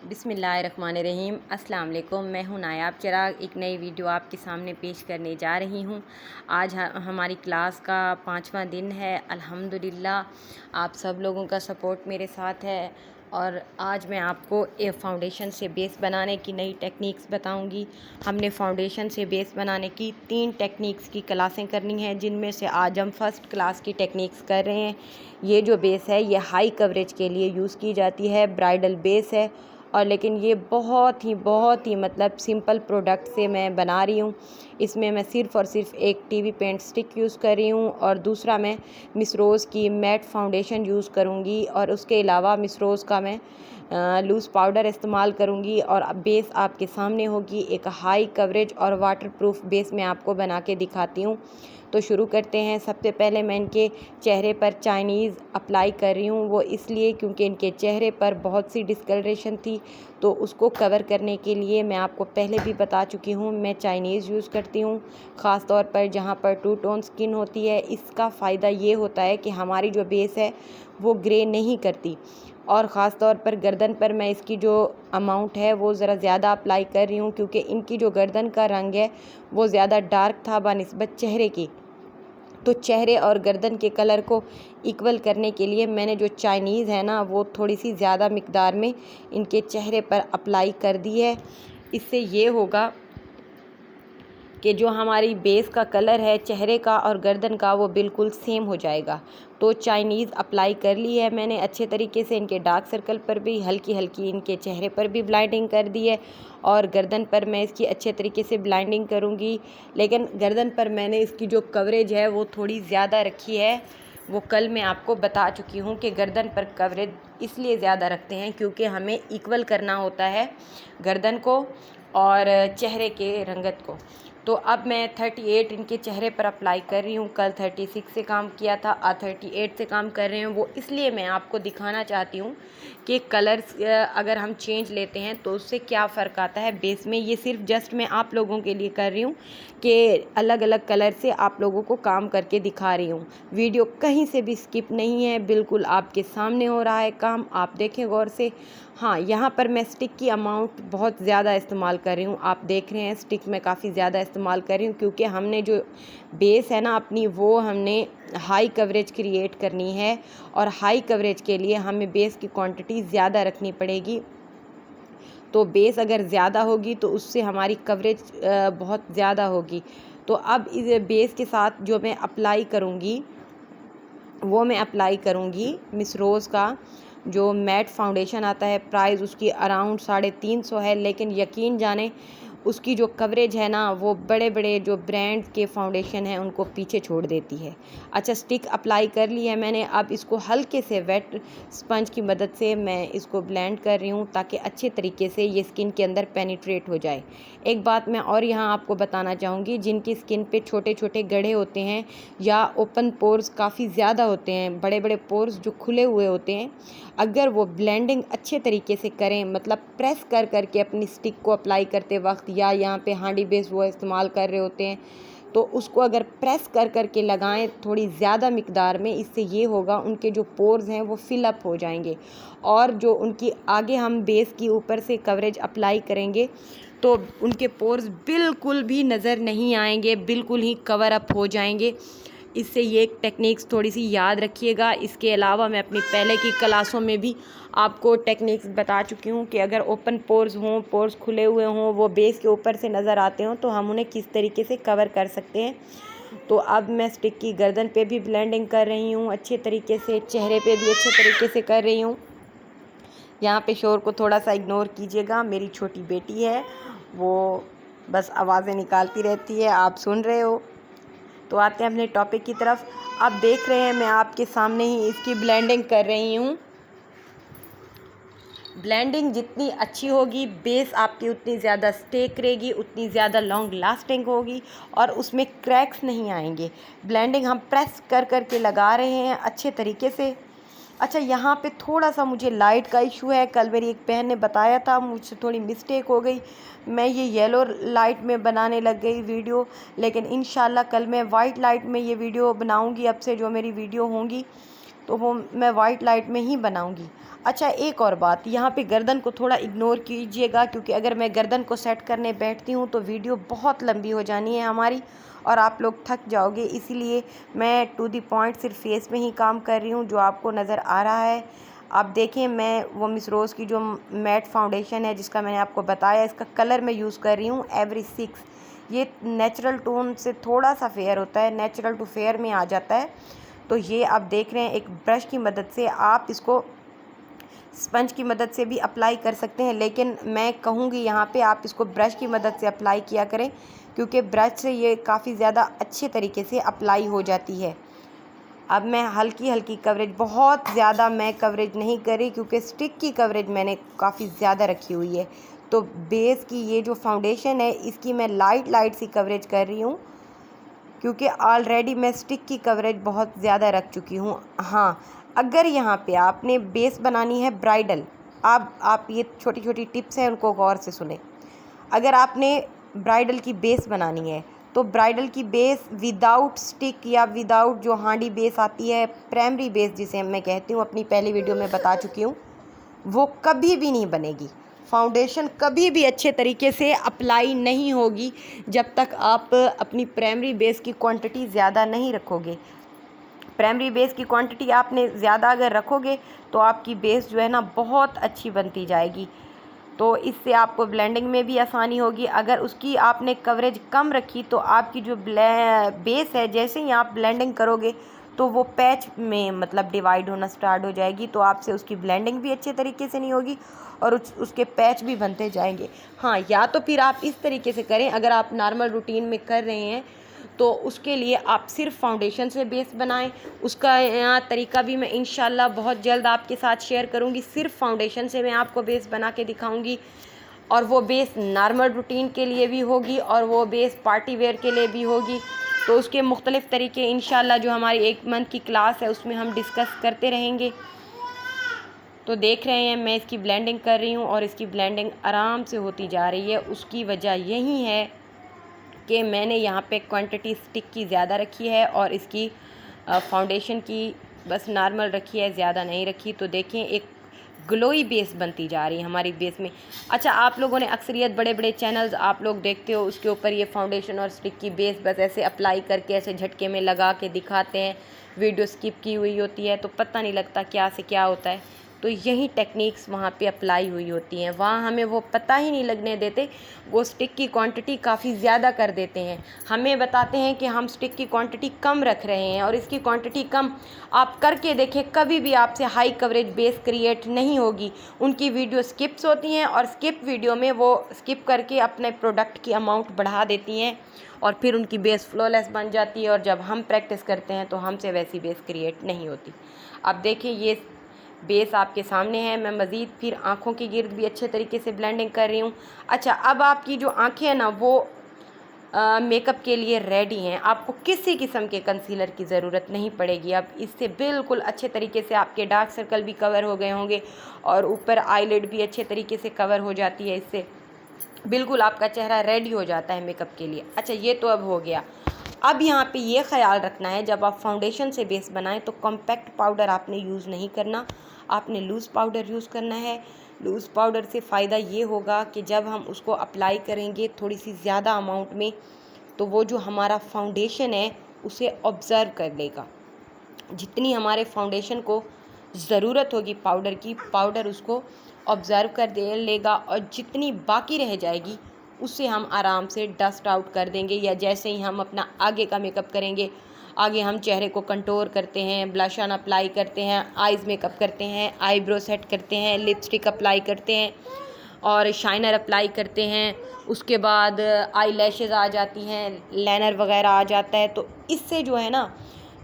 बिस्मिल्लाहिर्रहमानिर्रहीम। अस्सलाम वालेकुम। मैं हूं नायाब चिराग, एक नई वीडियो आपके सामने पेश करने जा रही हूं। आज हमारी क्लास का 5वां दिन है। अल्हम्दुलिल्लाह आप सब लोगों का सपोर्ट मेरे साथ है और आज मैं आपको फ़ाउंडेशन से बेस बनाने की नई टेक्निक्स बताऊंगी। हमने फ़ाउंडेशन से बेस बनाने की 3 टेक्निक्स की क्लासें करनी हैं, जिनमें से आज हम फर्स्ट क्लास की टेक्निक्स कर रहे हैं। ये जो बेस है ये हाई कवरेज के लिए यूज़ की जाती है, ब्राइडल बेस है और लेकिन ये बहुत ही मतलब सिंपल प्रोडक्ट से मैं बना रही हूँ। इसमें मैं सिर्फ़ और सिर्फ एक टीवी पेंट स्टिक यूज़ कर रही हूँ और दूसरा मैं मिस रोज़ की मैट फाउंडेशन यूज़ करूँगी और उसके अलावा मिस रोज़ का मैं लूज़ पाउडर इस्तेमाल करूँगी और बेस आपके सामने होगी। एक हाई कवरेज और वाटरप्रूफ बेस मैं आपको बना के दिखाती हूँ। तो शुरू करते हैं। सबसे पहले मैं इनके चेहरे पर चाइनीज़ अप्लाई कर रही हूँ, वो इसलिए क्योंकि इनके चेहरे पर बहुत सी डिस्कलरेशन थी, तो उसको कवर करने के लिए मैं आपको पहले भी बता चुकी हूँ मैं चाइनीज़ यूज़ करती हूँ, ख़ास तौर पर जहाँ पर टू टोन स्किन होती है। इसका फ़ायदा ये होता है कि हमारी जो बेस है वो ग्रे नहीं करती और ख़ास तौर पर गर्दन पर मैं इसकी जो अमाउंट है वो ज़रा ज़्यादा अप्लाई कर रही हूँ, क्योंकि इनकी जो गर्दन का रंग है वो ज़्यादा डार्क था बनिस्बत चेहरे की। तो चेहरे और गर्दन के कलर को इक्वल करने के लिए मैंने जो चाइनीज़ है ना वो थोड़ी सी ज़्यादा मिकदार में इनके चेहरे पर अप्लाई कर दी है। इससे ये होगा कि जो हमारी बेस का कलर है चेहरे का और गर्दन का वो बिल्कुल सेम हो जाएगा। तो चाइनीज़ अप्लाई कर ली है मैंने अच्छे तरीके से। इनके डार्क सर्कल पर भी हल्की हल्की इनके चेहरे पर भी ब्लाइंडिंग कर दी है और गर्दन पर मैं इसकी अच्छे तरीके से ब्लाइंडिंग करूँगी। लेकिन गर्दन पर मैंने इसकी जो कवरेज है वो थोड़ी ज़्यादा रखी है। वो कल मैं आपको बता चुकी हूँ कि गर्दन पर कवरेज इसलिए ज़्यादा रखते हैं क्योंकि हमें इक्वल करना होता है गर्दन को और चेहरे के रंगत को। तो अब मैं 38 इनके चेहरे पर अप्लाई कर रही हूँ। कल 36 से काम किया था, आज 38 से काम कर रहे हैं। वो इसलिए मैं आपको दिखाना चाहती हूँ कि कलर्स अगर हम चेंज लेते हैं तो उससे क्या फ़र्क आता है बेस में। ये सिर्फ जस्ट मैं आप लोगों के लिए कर रही हूँ कि अलग अलग कलर से आप लोगों को काम करके दिखा रही हूँ। वीडियो कहीं से भी स्किप नहीं है, बिल्कुल आपके सामने हो रहा है काम, आप देखें गौर से। हाँ, यहाँ पर मैं स्टिक की अमाउंट बहुत ज़्यादा इस्तेमाल कर रही हूँ। आप देख रहे हैं स्टिक मैं काफ़ी ज़्यादा इस्तेमाल कर रही हूँ क्योंकि हमने जो बेस है ना अपनी वो हमने हाई कवरेज क्रिएट करनी है और हाई कवरेज के लिए हमें बेस की क्वांटिटी ज़्यादा रखनी पड़ेगी। तो बेस अगर ज़्यादा होगी तो उससे हमारी कवरेज बहुत ज़्यादा होगी। तो अब इस बेस के साथ जो मैं अप्लाई करूँगी वो मैं अप्लाई करूँगी मिस रोज़ का जो मैट फाउंडेशन आता है। प्राइस उसकी अराउंड 350 है, लेकिन यकीन जाने उसकी जो कवरेज है ना वो बड़े बड़े जो ब्रांड के फाउंडेशन हैं उनको पीछे छोड़ देती है। अच्छा, स्टिक अप्लाई कर ली है मैंने। अब इसको हल्के से वेट स्पंज की मदद से मैं इसको ब्लेंड कर रही हूँ ताकि अच्छे तरीके से ये स्किन के अंदर पेनिट्रेट हो जाए। एक बात मैं और यहाँ आपको बताना चाहूँगी, जिनकी स्किन पे छोटे छोटे गड्ढे होते हैं या ओपन पोर्स काफ़ी ज़्यादा होते हैं, बड़े बड़े पोर्स जो खुले हुए होते हैं, अगर वो ब्लेंडिंग अच्छे तरीके से करें, मतलब प्रेस कर करके अपनी स्टिक को अप्लाई करते वक्त या यहाँ पे हांडी बेस वो इस्तेमाल कर रहे होते हैं तो उसको अगर प्रेस कर करके लगाएं थोड़ी ज़्यादा मिकदार में, इससे ये होगा उनके जो पोर्स हैं वो फिल अप हो जाएंगे और जो उनकी आगे हम बेस की ऊपर से कवरेज अप्लाई करेंगे तो उनके पोर्स बिल्कुल भी नज़र नहीं आएंगे, बिल्कुल ही कवर अप हो जाएंगे। इससे ये टेक्निक्स थोड़ी सी याद रखिएगा। इसके अलावा मैं अपनी पहले की क्लासों में भी आपको टेक्निक्स बता चुकी हूँ कि अगर ओपन पोर्स हों, पोर्स खुले हुए हों, वो बेस के ऊपर से नज़र आते हों तो हम उन्हें किस तरीके से कवर कर सकते हैं। तो अब मैं स्टिक की गर्दन पे भी ब्लेंडिंग कर रही हूँ अच्छे तरीके से, चेहरे पे भी अच्छे तरीके से कर रही हूँ। यहाँ पे शोर को थोड़ा सा इग्नोर कीजिएगा, मेरी छोटी बेटी है वो बस आवाज़ें निकालती रहती है, आप सुन रहे हो। तो आते हैं अपने टॉपिक की तरफ। आप देख रहे हैं मैं आपके सामने ही इसकी ब्लेंडिंग कर रही हूँ। ब्लेंडिंग जितनी अच्छी होगी बेस आपकी उतनी ज़्यादा स्टे करेगी, उतनी ज़्यादा लॉन्ग लास्टिंग होगी और उसमें क्रैक्स नहीं आएंगे। ब्लेंडिंग हम प्रेस कर कर के लगा रहे हैं अच्छे तरीके से। अच्छा, यहाँ पे थोड़ा सा मुझे लाइट का इशू है। कल मेरी एक बहन ने बताया था, मुझसे थोड़ी मिस्टेक हो गई, मैं ये येलो लाइट में बनाने लग गई वीडियो, लेकिन इंशाल्लाह कल मैं वाइट लाइट में ये वीडियो बनाऊंगी। अब से जो मेरी वीडियो होंगी तो वो मैं वाइट लाइट में ही बनाऊंगी। अच्छा, एक और बात, यहाँ पे गर्दन को थोड़ा इग्नोर कीजिएगा, क्योंकि अगर मैं गर्दन को सेट करने बैठती हूँ तो वीडियो बहुत लंबी हो जानी है हमारी और आप लोग थक जाओगे। इसीलिए मैं टू दी पॉइंट सिर्फ फेस में ही काम कर रही हूँ, जो आपको नज़र आ रहा है। आप देखें, मैं वो मिस रोज़ की जो मैट फाउंडेशन है जिसका मैंने आपको बताया, इसका कलर मैं यूज़ कर रही हूँ एवरी 6। ये नेचुरल टोन से थोड़ा सा फेयर होता है, नेचुरल टू फेयर में आ जाता है। तो ये आप देख रहे हैं, एक ब्रश की मदद से आप इसको स्पंज की मदद से भी अप्लाई कर सकते हैं, लेकिन मैं कहूँगी यहाँ पे आप इसको ब्रश की मदद से अप्लाई किया करें, क्योंकि ब्रश से ये काफ़ी ज़्यादा अच्छे तरीके से अप्लाई हो जाती है। अब मैं हल्की हल्की कवरेज, बहुत ज़्यादा मैं कवरेज नहीं करी, क्योंकि स्टिक की कवरेज मैंने काफ़ी ज़्यादा रखी हुई है। तो बेस की ये जो फाउंडेशन है इसकी मैं लाइट सी कवरेज कर रही हूँ, क्योंकि ऑलरेडी मैं स्टिक की कवरेज बहुत ज़्यादा रख चुकी हूँ। हाँ, अगर यहाँ पे आपने बेस बनानी है ब्राइडल, आप ये छोटी छोटी टिप्स हैं उनको गौर से सुने। अगर आपने ब्राइडल की बेस बनानी है तो ब्राइडल की बेस विदाउट स्टिक या विदाउट जो हांडी बेस आती है, प्राइमरी बेस जिसे मैं कहती हूँ, अपनी पहली वीडियो में बता चुकी हूँ, वो कभी भी नहीं बनेगी। फाउंडेशन कभी भी अच्छे तरीके से अप्लाई नहीं होगी जब तक आप अपनी प्राइमरी बेस की क्वांटिटी ज़्यादा नहीं रखोगे। प्राइमरी बेस की क्वांटिटी आपने ज़्यादा अगर रखोगे तो आपकी बेस जो है ना बहुत अच्छी बनती जाएगी। तो इससे आपको ब्लेंडिंग में भी आसानी होगी। अगर उसकी आपने कवरेज कम रखी तो आपकी जो बेस है, जैसे ही आप ब्लेंडिंग करोगे तो वो पैच में मतलब डिवाइड होना स्टार्ट हो जाएगी, तो आपसे उसकी ब्लेंडिंग भी अच्छे तरीके से नहीं होगी और उसके पैच भी बनते जाएंगे। हाँ, या तो फिर आप इस तरीके से करें, अगर आप नॉर्मल रूटीन में कर रहे हैं तो उसके लिए आप सिर्फ फाउंडेशन से बेस बनाएं। उसका तरीका भी मैं इंशाल्लाह बहुत जल्द आपके साथ शेयर करूंगी। सिर्फ फाउंडेशन से मैं आपको बेस बना के दिखाऊंगी, और वो बेस नॉर्मल रूटीन के लिए भी होगी और वो बेस पार्टी वेयर के लिए भी होगी। तो उसके मुख्तलिफ़ तरीके इंशाल्लाह जो हमारी 1 मंथ की क्लास है उसमें हम डिस्कस करते रहेंगे। तो देख रहे हैं मैं इसकी ब्लेंडिंग कर रही हूँ और इसकी ब्लेंडिंग आराम से होती जा रही है। उसकी वजह यही है कि मैंने यहाँ पे क्वांटिटी स्टिक की ज़्यादा रखी है और इसकी फाउंडेशन की बस नॉर्मल रखी है, ज़्यादा नहीं रखी। तो देखें, एक ग्लोई बेस बनती जा रही है हमारी बेस में। अच्छा, आप लोगों ने अक्सरियत बड़े बड़े चैनल्स आप लोग देखते हो, उसके ऊपर ये फाउंडेशन और स्टिक की बेस बस ऐसे अप्लाई करके ऐसे झटके में लगा के दिखाते हैं, वीडियो स्किप की हुई होती है तो पता नहीं लगता क्या से क्या होता है। तो यही टेक्निक्स वहाँ पे अप्लाई हुई होती हैं, वहाँ हमें वो पता ही नहीं लगने देते। वो स्टिक की क्वांटिटी काफ़ी ज़्यादा कर देते हैं, हमें बताते हैं कि हम स्टिक की क्वांटिटी कम रख रहे हैं और इसकी क्वांटिटी कम। आप करके देखें, कभी भी आपसे हाई कवरेज बेस क्रिएट नहीं होगी। उनकी वीडियो स्किप्स होती हैं और स्किप वीडियो में वो स्किप करके अपने प्रोडक्ट की अमाउंट बढ़ा देती हैं और फिर उनकी बेस फ्लॉलेस बन जाती है, और जब हम प्रैक्टिस करते हैं तो हमसे वैसी बेस क्रिएट नहीं होती। अब देखिए, ये बेस आपके सामने है। मैं मज़ीद फिर आँखों के गिर्द भी अच्छे तरीके से ब्लेंडिंग कर रही हूँ। अच्छा, अब आपकी जो आँखें हैं ना वो मेकअप के लिए रेडी हैं। आपको किसी किस्म के कंसीलर की ज़रूरत नहीं पड़ेगी। अब इससे बिल्कुल अच्छे तरीके से आपके डार्क सर्कल भी कवर हो गए होंगे और ऊपर आईलिड भी अच्छे तरीके से कवर हो जाती है। इससे बिल्कुल आपका चेहरा रेडी हो जाता है मेकअप के लिए। अच्छा, ये तो अब हो गया। अब यहाँ पे ये ख्याल रखना है, जब आप फाउंडेशन से बेस बनाएं तो कॉम्पैक्ट पाउडर आपने यूज़ नहीं करना, आपने लूज़ पाउडर यूज़ करना है। लूज़ पाउडर से फ़ायदा ये होगा कि जब हम उसको अप्लाई करेंगे थोड़ी सी ज़्यादा अमाउंट में, तो वो जो हमारा फाउंडेशन है उसे ऑब्ज़र्व कर लेगा। जितनी हमारे फाउंडेशन को ज़रूरत होगी पाउडर की, पाउडर उसको ऑब्ज़र्व कर दे लेगा, और जितनी बाकी रह जाएगी उससे हम आराम से डस्ट आउट कर देंगे। या जैसे ही हम अपना आगे का मेकअप करेंगे, आगे हम चेहरे को कंटूर करते हैं, ब्लश ऑन अप्लाई करते हैं, आइज़ मेकअप करते हैं, आईब्रो सेट करते हैं, लिपस्टिक अप्लाई करते हैं और शाइनर अप्लाई करते हैं, उसके बाद आई लैशेज़ आ जाती हैं, लाइनर वगैरह आ जाता है। तो इससे जो है ना,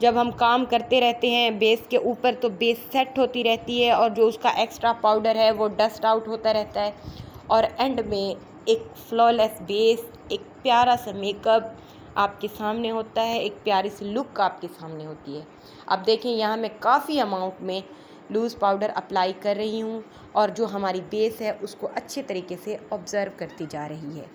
जब हम काम करते रहते हैं बेस के ऊपर तो बेस सेट होती रहती है और जो उसका एक्स्ट्रा पाउडर है वो डस्ट आउट होता रहता है, और एंड में एक फ्लॉलेस बेस, एक प्यारा सा मेकअप आपके सामने होता है, एक प्यारी सी लुक आपके सामने होती है। अब देखें, यहाँ मैं काफ़ी अमाउंट में लूज़ पाउडर अप्लाई कर रही हूँ और जो हमारी बेस है उसको अच्छे तरीके से ऑब्ज़र्व करती जा रही है।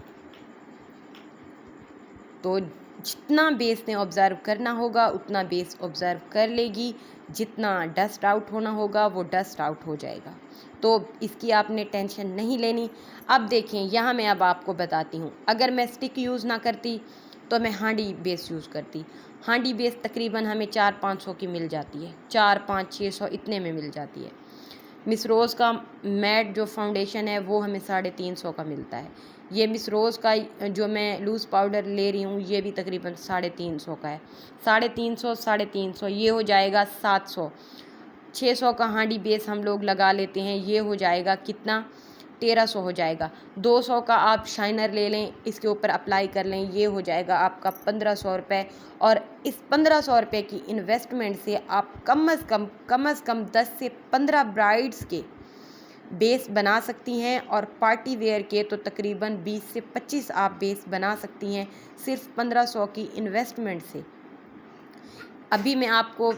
तो जितना बेस ने ऑब्ज़र्व करना होगा उतना बेस ऑब्ज़र्व कर लेगी, जितना डस्ट आउट होना होगा वो डस्ट आउट हो जाएगा। तो इसकी आपने टेंशन नहीं लेनी। अब देखें, यहाँ मैं अब आपको बताती हूँ, अगर मैं स्टिक यूज़ ना करती तो मैं हांडी बेस यूज़ करती। हांडी बेस तकरीबन हमें 400-500 की मिल जाती है, 400-500-600 इतने में मिल जाती है। मिस रोज़ का मैट जो फाउंडेशन है वो हमें 350 का मिलता है। ये मिस रोज़ का जो मैं लूज़ पाउडर ले रही हूँ ये भी तकरीबन 350 का है। 350 ये हो जाएगा 700। 600 का हांडी बेस हम लोग लगा लेते हैं, ये हो जाएगा कितना, 1300 हो जाएगा। 200 का आप शाइनर ले लें, इसके ऊपर अप्लाई कर लें, ये हो जाएगा आपका 1500 रुपये। और इस 1500 रुपये की इन्वेस्टमेंट से आप कम से कम 10 से 15 ब्राइड्स के बेस बना सकती हैं, और पार्टी वेयर के तो तकरीबन 20 से 25 आप बेस बना सकती हैं सिर्फ 1500 की इन्वेस्टमेंट से। अभी मैं आपको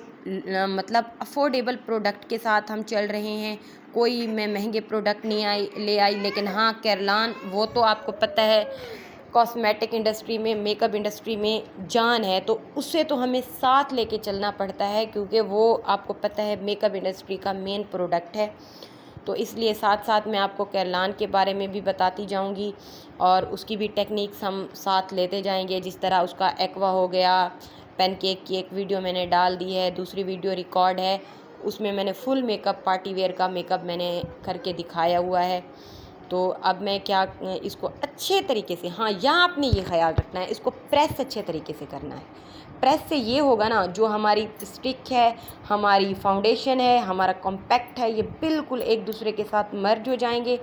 मतलब अफोर्डेबल प्रोडक्ट के साथ हम चल रहे हैं, कोई मैं महंगे प्रोडक्ट नहीं ले आई। लेकिन हाँ, कैरलान वो तो आपको पता है कॉस्मेटिक इंडस्ट्री में, मेकअप इंडस्ट्री में जान है, तो उससे तो हमें साथ लेके चलना पड़ता है, क्योंकि वो आपको पता है मेकअप इंडस्ट्री का मेन प्रोडक्ट है। तो इसलिए साथ साथ मैं आपको कैरलान के बारे में भी बताती जाऊंगी, और उसकी भी टेक्निक्स हम साथ लेते जाएंगे। जिस तरह उसका एक्वा हो गया, पैनकेक की एक वीडियो मैंने डाल दी है, दूसरी वीडियो रिकॉर्ड है, उसमें मैंने फुल मेकअप, पार्टी वेयर का मेकअप मैंने करके दिखाया हुआ है। तो अब मैं क्या, इसको अच्छे तरीके से, हाँ यहाँ आपने ये ख्याल रखना है, इसको प्रेस अच्छे तरीके से करना है। प्रेस से ये होगा ना, जो हमारी स्टिक है, हमारी फाउंडेशन है, हमारा कॉम्पैक्ट है, ये बिल्कुल एक दूसरे के साथ मर्ज हो जाएंगे,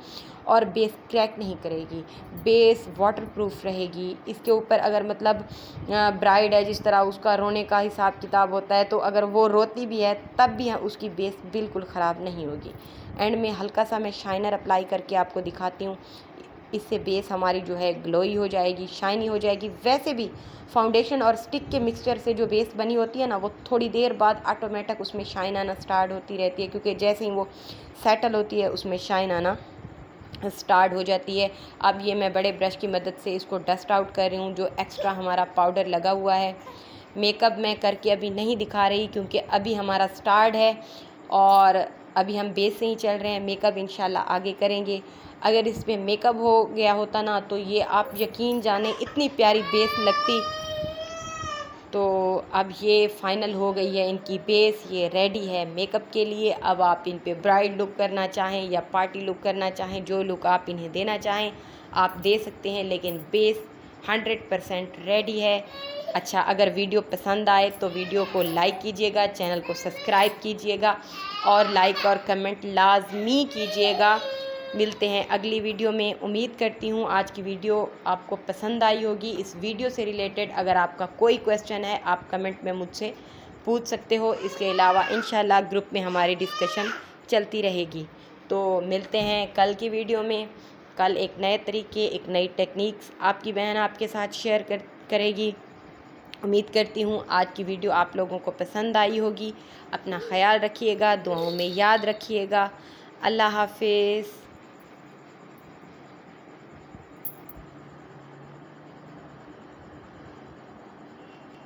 और बेस क्रैक नहीं करेगी, बेस वाटरप्रूफ रहेगी। इसके ऊपर अगर मतलब ब्राइड है, जिस तरह उसका रोने का हिसाब किताब होता है, तो अगर वो रोती भी है तब भी उसकी बेस बिल्कुल ख़राब नहीं होगी। एंड में हल्का सा मैं शाइनर अप्लाई करके आपको दिखाती हूँ, इससे बेस हमारी जो है ग्लोई हो जाएगी, शाइनी हो जाएगी। वैसे भी फाउंडेशन और स्टिक के मिक्सचर से जो बेस बनी होती है ना, वो थोड़ी देर बाद ऑटोमेटिक उसमें शाइन आना स्टार्ट होती रहती है, क्योंकि जैसे ही वो सेटल होती है उसमें शाइन आना स्टार्ट हो जाती है। अब ये मैं बड़े ब्रश की मदद से इसको डस्ट आउट कर रही हूँ, जो एक्स्ट्रा हमारा पाउडर लगा हुआ है। मेकअप मैं करके अभी नहीं दिखा रही, क्योंकि अभी हमारा स्टार्ट है और अभी हम बेस से ही चल रहे हैं। मेकअप इंशाल्लाह आगे करेंगे। अगर इस पर मेकअप हो गया होता ना, तो ये आप यकीन जाने इतनी प्यारी बेस लगती। तो अब ये फ़ाइनल हो गई है इनकी बेस, ये रेडी है मेकअप के लिए। अब आप इन पे ब्राइड लुक करना चाहें या पार्टी लुक करना चाहें, जो लुक आप इन्हें देना चाहें आप दे सकते हैं, लेकिन बेस 100% रेडी है। अच्छा, अगर वीडियो पसंद आए तो वीडियो को लाइक कीजिएगा, चैनल को सब्सक्राइब कीजिएगा, और लाइक और कमेंट लाजमी कीजिएगा। मिलते हैं अगली वीडियो में। उम्मीद करती हूँ आज की वीडियो आपको पसंद आई होगी। इस वीडियो से रिलेटेड अगर आपका कोई क्वेश्चन है आप कमेंट में मुझसे पूछ सकते हो। इसके अलावा इंशाल्लाह ग्रुप में हमारी डिस्कशन चलती रहेगी। तो मिलते हैं कल की वीडियो में। कल एक नए तरीके, एक नई टेक्निक्स आपकी बहन आपके साथ शेयर करेगी। उम्मीद करती हूँ आज की वीडियो आप लोगों को पसंद आई होगी। अपना ख्याल रखिएगा, दुआओं में याद रखिएगा। अल्लाह हाफिज़।